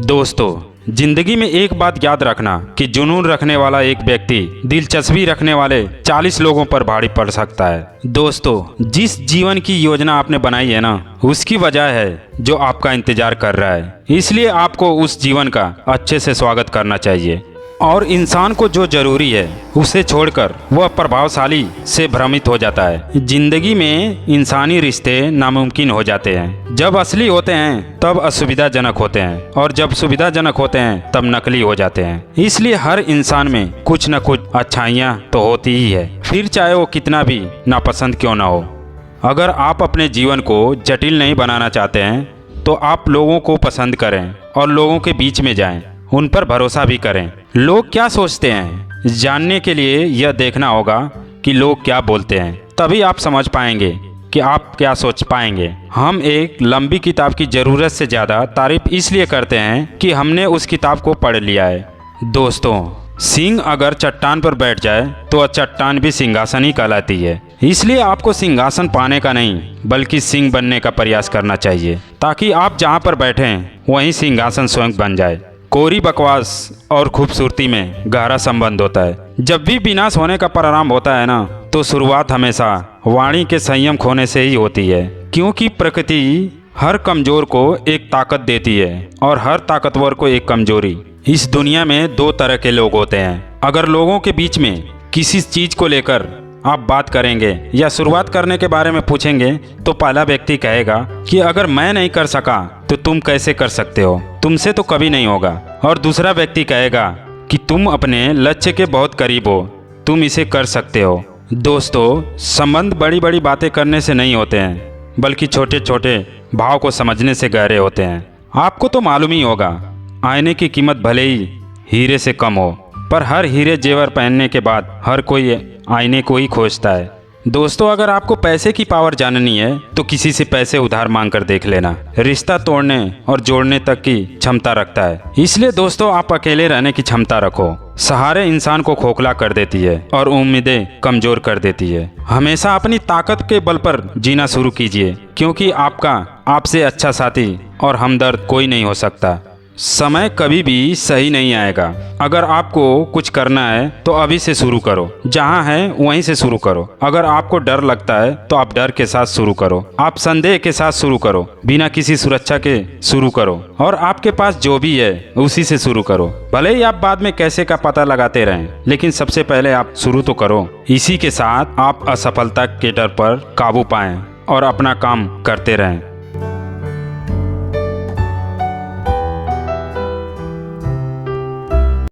दोस्तों, जिंदगी में एक बात याद रखना कि जुनून रखने वाला एक व्यक्ति दिलचस्पी रखने वाले 40 लोगों पर भारी पड़ सकता है। दोस्तों, जिस जीवन की योजना आपने बनाई है ना, उसकी वजह है जो आपका इंतजार कर रहा है। इसलिए आपको उस जीवन का अच्छे से स्वागत करना चाहिए और इंसान को जो जरूरी है उसे छोड़कर वह प्रभावशाली से भ्रमित हो जाता है। जिंदगी में इंसानी रिश्ते नामुमकिन हो जाते हैं। जब असली होते हैं तब असुविधाजनक होते हैं और जब सुविधाजनक होते हैं तब नकली हो जाते हैं। इसलिए हर इंसान में कुछ न कुछ अच्छाइयाँ तो होती ही है, फिर चाहे वो कितना भी नापसंद क्यों ना हो। अगर आप अपने जीवन को जटिल नहीं बनाना चाहते हैं तो आप लोगों को पसंद करें और लोगों के बीच में जाएं, उन पर भरोसा भी करें। लोग क्या सोचते हैं जानने के लिए यह देखना होगा कि लोग क्या बोलते हैं, तभी आप समझ पाएंगे कि आप क्या सोच पाएंगे। हम एक लंबी किताब की ज़रूरत से ज़्यादा तारीफ इसलिए करते हैं कि हमने उस किताब को पढ़ लिया है। दोस्तों, सिंह अगर चट्टान पर बैठ जाए तो चट्टान भी सिंहासन ही कहलाती है। इसलिए आपको सिंहासन पाने का नहीं बल्कि सिंह बनने का प्रयास करना चाहिए, ताकि आप जहाँ पर बैठें वहीं सिंहासन स्वयं बन जाए। कोरी बकवास और खूबसूरती में गहरा संबंध होता है। जब भी विनाश होने का प्रारंभ होता है ना, तो शुरुआत हमेशा वाणी के संयम खोने से ही होती है, क्योंकि प्रकृति हर कमजोर को एक ताकत देती है और हर ताकतवर को एक कमजोरी। इस दुनिया में दो तरह के लोग होते हैं। अगर लोगों के बीच में किसी चीज को लेकर आप बात करेंगे या शुरुआत करने के बारे में पूछेंगे तो पहला व्यक्ति कहेगा कि अगर मैं नहीं कर सका तो तुम कैसे कर सकते हो, तुमसे तो कभी नहीं होगा। और दूसरा व्यक्ति कहेगा कि तुम अपने लक्ष्य के बहुत करीब हो, तुम इसे कर सकते हो। दोस्तों, संबंध बड़ी बड़ी बातें करने से नहीं होते हैं, बल्कि छोटे छोटे भाव को समझने से गहरे होते हैं। आपको तो मालूम ही होगा, आईने की कीमत भले ही हीरे से कम हो, पर हर हीरे जेवर पहनने के बाद हर कोई आईने को ही खोजता है। दोस्तों, अगर आपको पैसे की पावर जाननी है तो किसी से पैसे उधार मांग कर देख लेना। रिश्ता तोड़ने और जोड़ने तक की क्षमता रखता है। इसलिए दोस्तों, आप अकेले रहने की क्षमता रखो। सहारे इंसान को खोखला कर देती है और उम्मीदें कमजोर कर देती है। हमेशा अपनी ताकत के बल पर जीना शुरू कीजिए, क्योंकि आपसे अच्छा साथी और हमदर्द कोई नहीं हो सकता। समय कभी भी सही नहीं आएगा। अगर आपको कुछ करना है तो अभी से शुरू करो, जहाँ है वहीं से शुरू करो। अगर आपको डर लगता है तो आप डर के साथ शुरू करो, आप संदेह के साथ शुरू करो, बिना किसी सुरक्षा के शुरू करो, और आपके पास जो भी है उसी से शुरू करो। भले ही आप बाद में कैसे का पता लगाते रहें, लेकिन सबसे पहले आप शुरू तो करो। इसी के साथ आप असफलता के डर पर काबू पाएं और अपना काम करते रहें।